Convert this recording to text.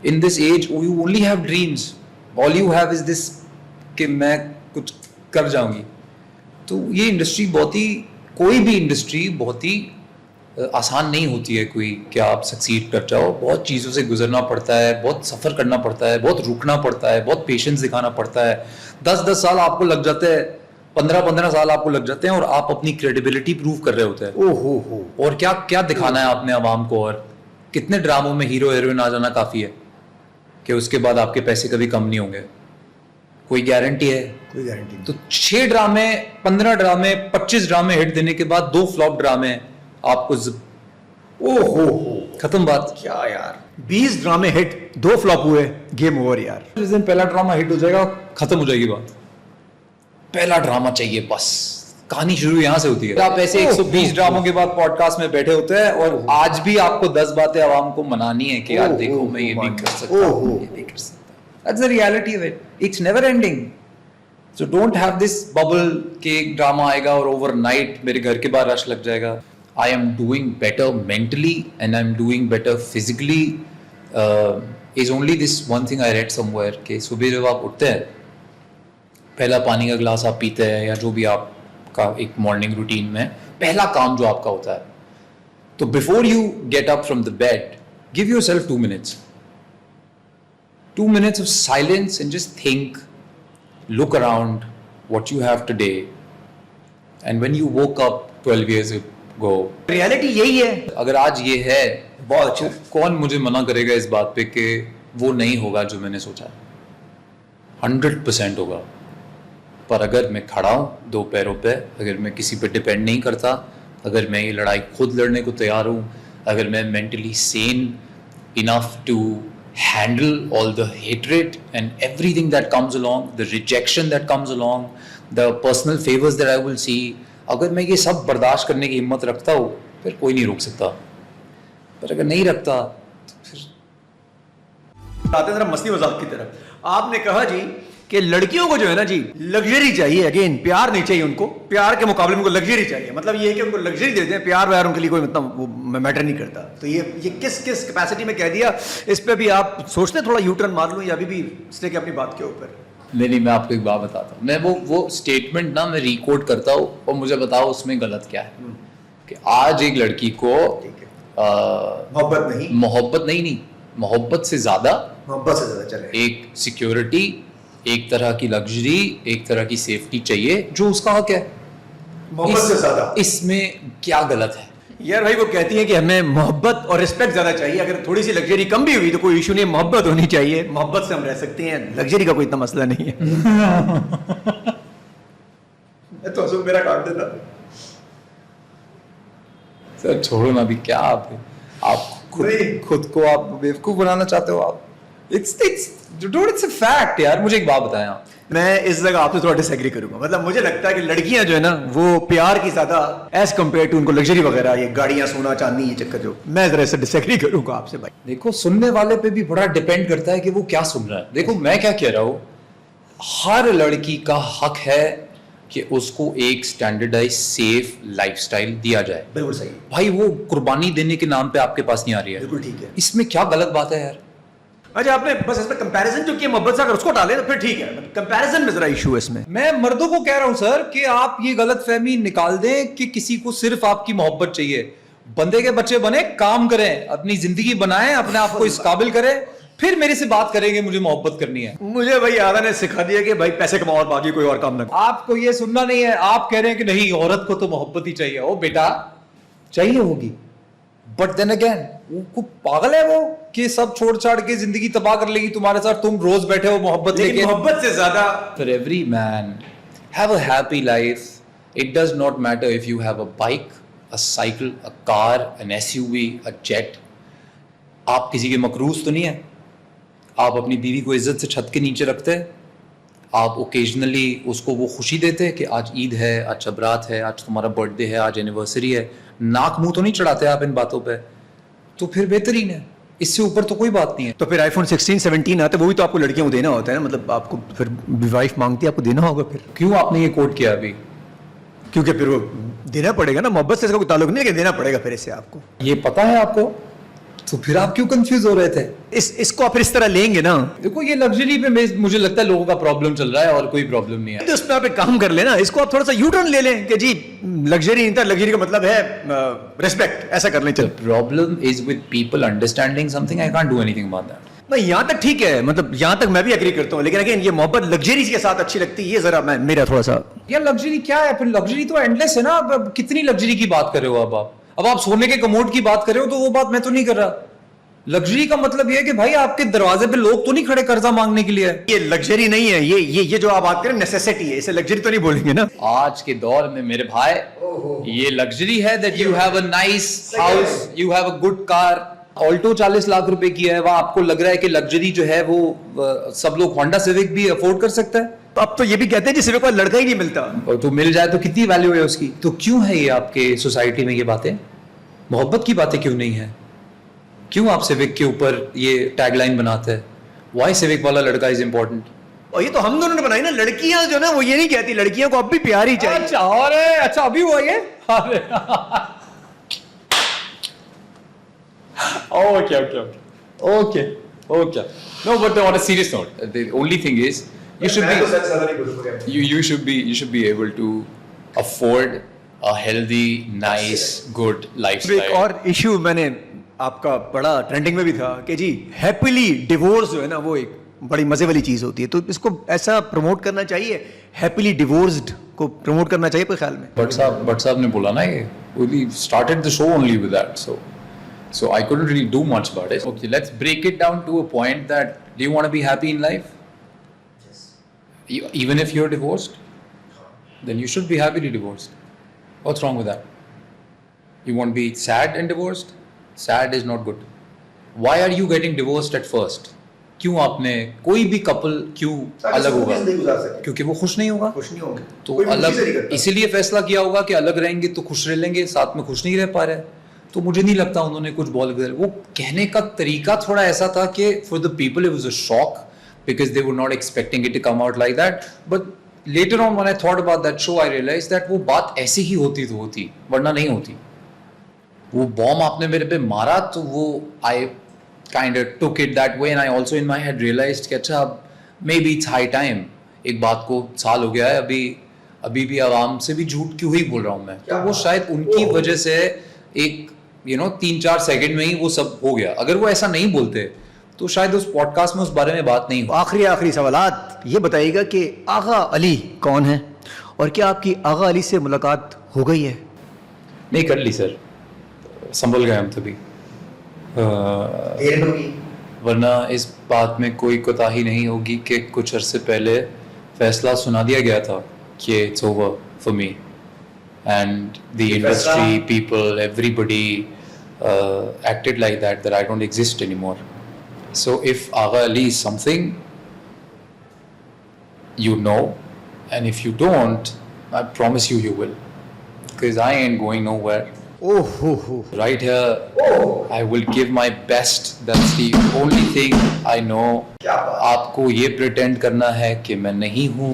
In this age, you only have dreams. All you have is this कि मैं कुछ कर जाऊंगी. तो ये इंडस्ट्री बहुत ही, कोई भी इंडस्ट्री बहुत ही आसान नहीं होती है कोई, क्या आप सक्सीड कर जाओ. बहुत चीज़ों से गुजरना पड़ता है, बहुत सफ़र करना पड़ता है, बहुत रुकना पड़ता है, बहुत पेशेंस दिखाना पड़ता है. 10-10 साल आपको लग जाते हैं, 15-15 साल आपको लग जाते हैं और आप अपनी क्रेडिबिलिटी प्रूव कर रहे होते हैं. ओहो. और क्या क्या दिखाना है आपने आवाम को, और कितने ड्रामों में हीरो हीरोइन आ जाना काफ़ी है कि उसके बाद आपके पैसे कभी कम नहीं होंगे. कोई गारंटी है? कोई गारंटी नहीं. तो 6 ड्रामे, 15 ड्रामे, 25 ड्रामे हिट देने के बाद 2 फ्लॉप ड्रामे आपको ओहो खत्म बात. क्या यार, 20 ड्रामे हिट, 2 फ्लॉप हुए, गेम ओवर यार. जिस दिन पहला ड्रामा हिट हो जाएगा खत्म हो जाएगी बात. पहला ड्रामा चाहिए बस, कहानी शुरू यहाँ से होती है. आप ऐसे 120 ड्रामों के बाद पॉडकास्ट में बैठे होते हैं और आज भी आपको 10 बातें आवाम को मनानी है कि यार देखो मैं ये नहीं कर सकता, ये नहीं कर सकता. That's the reality of it. It's never ending. So don't have this bubble कि एक ड्रामा आएगा और overnight मेरे घर के बाहर रश लग जाएगा. I am doing better mentally and I'm doing better physically. Is only this one thing I read somewhere कि सुबह जब आप उठते हैं, पहला पानी का गिलास आप पीते हैं या जो भी आपका एक मॉर्निंग रूटीन में पहला काम जो आपका होता है, तो before you get up from the bed give yourself 2 minutes. 2 minutes of silence and just think, look around what you have today and when you woke up 12 years ago. Reality यही है. अगर आज ये है, बहुत अच्छा. कौन मुझे मना करेगा इस बात पे कि वो नहीं होगा जो मैंने सोचा. 100% होगा. पर अगर मैं खड़ा हूँ 2 पैरों पे, अगर मैं किसी पे डिपेंड नहीं करता, अगर मैं ये लड़ाई खुद लड़ने को तैयार हूँ, अगर मैं mentally sane enough to handle all the hatred and everything that comes along, the rejection that comes along, the personal favors that I will see, अगर मैं ये सब बर्दाश्त करने की हिम्मत रखता हूँ, फिर कोई नहीं रोक सकता. पर अगर नहीं रखता तो फिर आते जरा मस्ती मजाक की तरफ. आपने कहा जी कि लड़कियों को जो है ना जी लग्जरी चाहिए. अगेन, प्यार नहीं चाहिए उनको, प्यार के मुकाबले में उनको लग्जरी चाहिए. मतलब ये है कि उनको लग्जरी देते हैं, प्यार व्यार उनके लिए कोई मतलब वो मैटर नहीं करता. तो ये किस किस कैपेसिटी में कह दिया, इस पे भी आप सोचते थोड़ा यू टर्न मार लूं या अभी भी स्टे के अपनी बात के ऊपर? नहीं, मैं आपको एक बात बताता हूँ. मैं वो स्टेटमेंट ना मैं रिकोड करता हूँ और मुझे बताओ उसमें गलत क्या है. कि आज एक लड़की को मोहब्बत से ज्यादा चले एक सिक्योरिटी, एक तरह की लग्जरी, एक तरह की सेफ्टी चाहिए जो उसका हक है. मोहब्बत से ज्यादा इसमें क्या गलत है यार? भाई वो कहती है कि हमें मोहब्बत और रिस्पेक्ट ज्यादा चाहिए. अगर थोड़ी सी लग्जरी कम भी हुई तो कोई इशू नहीं, मोहब्बत होनी चाहिए. मोहब्बत से हम रह सकते हैं, लग्जरी का कोई इतना मसला नहीं है. तो मेरा काट देता. सर छोड़ो ना, अभी क्या आप खुद को आप बेवकूफ बनाना चाहते हो. आप it's a fact यार. मुझे एक बात बताएं आप. मैं इस जगह आपसे थोड़ा डिसएग्री करूंगा. मतलब मुझे लगता है कि लड़कियां जो है ना वो प्यार की ज्यादा एज कंपेयर टू उनको लग्जरी वगैरह, ये गाड़ियां, सोना चांदी, ये चक्कर जो, मैं जरा इससे डिसएग्री करूंगा आपसे. भाई देखो, सुनने वाले पे भी बड़ा डिपेंड करता है कि वो क्या सुन रहा है. देखो मैं क्या कह रहा हूँ, हर लड़की का हक है कि उसको एक स्टैंडर्डाइज सेफ लाइफस्टाइल दिया जाए. बिल्कुल सही भाई. वो कुर्बानी देने के नाम पे आपके पास नहीं आ रही है. बिल्कुल ठीक है. इसमें क्या गलत बात है यार? अच्छा, आपने बस इसमें कंपैरिजन जो किया मोहब्बत से, अगर उसको डालें तो फिर ठीक है. कंपैरिजन में जरा इशू है इसमें. मैं मर्दों को कह रहा हूं सर कि आप ये गलतफहमी निकाल दें कि किसी को सिर्फ आपकी मोहब्बत चाहिए. बंदे के बच्चे बने, काम करें, अपनी जिंदगी बनाएं, अपने आप को इस काबिल करें, फिर मेरे से बात करेंगे मुझे मोहब्बत करनी है. मुझे भाई आदा ने सिखा दिया कि भाई पैसे कमाओ और बाकी कोई और काम ना करो. आपको ये सुनना नहीं है. आप कह रहे हैं कि नहीं, औरत को तो मोहब्बत ही चाहिए. ओ बेटा, चाहिए होगी, बट देन अगेन वो पागल है वो कि सब छोड़ छाड़ के जिंदगी तबाह कर लेगी तुम्हारे साथ. तुम रोज बैठे हो मोहब्बत लेके. मोहब्बत से ज्यादा for every man have a happy life. It does not matter if you have a bike, a cycle, a car, N SUV, a jet. आप किसी के मकरूज तो नहीं है. आप अपनी बीवी को इज्जत से छत के नीचे रखते हैं. आप ओकेजनली उसको वो खुशी देते हैं कि आज ईद है, आज शबरात है, आज तुम्हारा बर्थडे है, आज एनिवर्सरी है. नाक मुंह तो नहीं चढ़ाते आप इन बातों पे. तो फिर बेहतरीन है. इससे ऊपर तो कोई बात नहीं है. तो फिर आईफोन 16, 17 आते, वो भी तो आपको लड़कियों को देना होता है ना. मतलब आपको फिर वाइफ मांगती है, आपको देना होगा. फिर क्यों आपने ये कोट किया अभी? क्योंकि फिर वो देना पड़ेगा ना. मोहब्बत से इसका कोई ताल्लुक नहीं है कि देना पड़ेगा फिर इससे आपको. ये पता है आपको तो फिर आप क्यों कंफ्यूज हो रहे थे? इसको आप इस तरह लेंगे ना, देखो ये लग्जरी पे मुझे लगता है लोगों का प्रॉब्लम चल रहा है और कोई प्रॉब्लम नहीं है। तो उसमें आप एक काम कर लेना, इसको आप थोड़ा सा यू टर्न ले लें कि जी लग्जरी नहीं था, लग्जरी का मतलब है रिस्पेक्ट, ऐसा कर लें। चल, problem is with people understanding something, I can't do anything about that. नहीं यहाँ तक ठीक है, मतलब यहाँ तक मैं भी एग्री करता हूँ, लेकिन अगेन ये मोहब्बत लग्जरी के साथ अच्छी लगती है, ये जरा मेरा थोड़ा सा। यार लग्जरी क्या है? फिर लग्जरी तो एंडलेस है ना। अब कितनी लग्जरी की बात कर रहे हो अब आप सोने के कमोड की बात कर रहे हो, तो वो बात मैं तो नहीं कर रहा। लग्जरी का मतलब ये है कि भाई आपके दरवाजे पे लोग तो नहीं खड़े कर्जा मांगने के लिए। ये लग्जरी नहीं है, ये जो आप बात करें नेसेसिटी है, इसे लग्जरी तो नहीं बोलेंगे ना। आज के दौर में मेरे भाई ये लग्जरी है that you have a nice house, you have a good car. Alto 40 lakh रुपए की है, वहां आपको लग रहा है कि लग्जरी जो है वो सब लोग होंडा सिविक भी अफोर्ड कर सकता है। तो अब तो ये भी कहते हैं जी सिविक वाला लड़का ही नहीं मिलता। और तो मिल जाए तो कितनी वैल्यू है उसकी। तो क्यों है ये आपके सोसाइटी में ये बातें? मोहब्बत की बातें क्यों नहीं है? क्यों आप सिविक के ऊपर ये टैगलाइन बनाते हैं, व्हाई सिविक वाला लड़का इज इंपॉर्टेंट? और ये तो हम दोनों ने बनाई ना, लड़कियां जो ना वो ये नहीं कहती, लड़कियों को अब भी प्यार ही चाहिए। अच्छा, अरे अच्छा अभी हुआ ये? अरे okay. No, but on a serious note, the only thing is you should be able to afford a healthy, nice, good lifestyle. एक और इश्यू मैंने आपका बड़ा ट्रेंडिंग में भी था कि जी हैप्पीली डिवोर्स जो है ना वो एक बड़ी मजे वाली चीज होती है, तो इसको ऐसा प्रमोट करना चाहिए, हैप्पीली डिवोर्स्ड को प्रमोट करना चाहिए आपके ख्याल में? But साहब ने बोला ना ये, we started the show only with that, so I couldn't really do much about it. Okay, let's break it down to a point that do you want to be happy in life? Yes. Even if you're divorced, then you should be happily divorced. What's wrong with that? You want to be sad and divorced? Sad is not good. Why are you getting divorced at first? क्यों आपने कोई भी couple क्यों अलग होगा? क्योंकि वो खुश नहीं होगा, खुश नहीं होंगे तो अलग इसीलिए फैसला किया होगा कि अलग रहेंगे तो खुश रह लेंगे, साथ में खुश नहीं रह पा रहे। तो मुझे नहीं लगता उन्होंने कुछ बोल कर, वो कहने का तरीका थोड़ा ऐसा था कि for the people it was a shock because they were not expecting it to come out like that, but later on when I thought about that show I realized that वो बात ऐसी ही होती तो होती, वरना नहीं होती। वो बॉम्ब आपने मेरे पे मारा तो वो I kind of took it that way and I also in my head realized कि अच्छा अब maybe it's high time, एक बात को साल हो गया है, अभी भी आवाम से भी झूठ क्यों ही बोल रहा हूँ मैं। तो वो शायद उनकी वजह से एक 3-4 सेकंड में ही वो सब हो गया। अगर वो ऐसा नहीं बोलते तो शायद उस पॉडकास्ट में उस बारे में बात नहीं हो। आखिरी सवालात ये बताइएगा कि आगा अली कौन है और क्या आपकी आगा अली से मुलाकात हो गई है? नहीं कर ली सर, संभल गए हम तभी, वरना इस बात में कोई कोताही नहीं होगी कि कुछ अरसे पहले फैसला सुना दिया गया था कि it's over for me and the industry people, everybody acted like that I don't exist anymore. So if Agha Ali is something, you know, and if you don't, I promise you will, because I ain't going nowhere. Right here, I will give my best. That's the only thing I know. आपको ये pretend करना है कि मैं नहीं हूँ।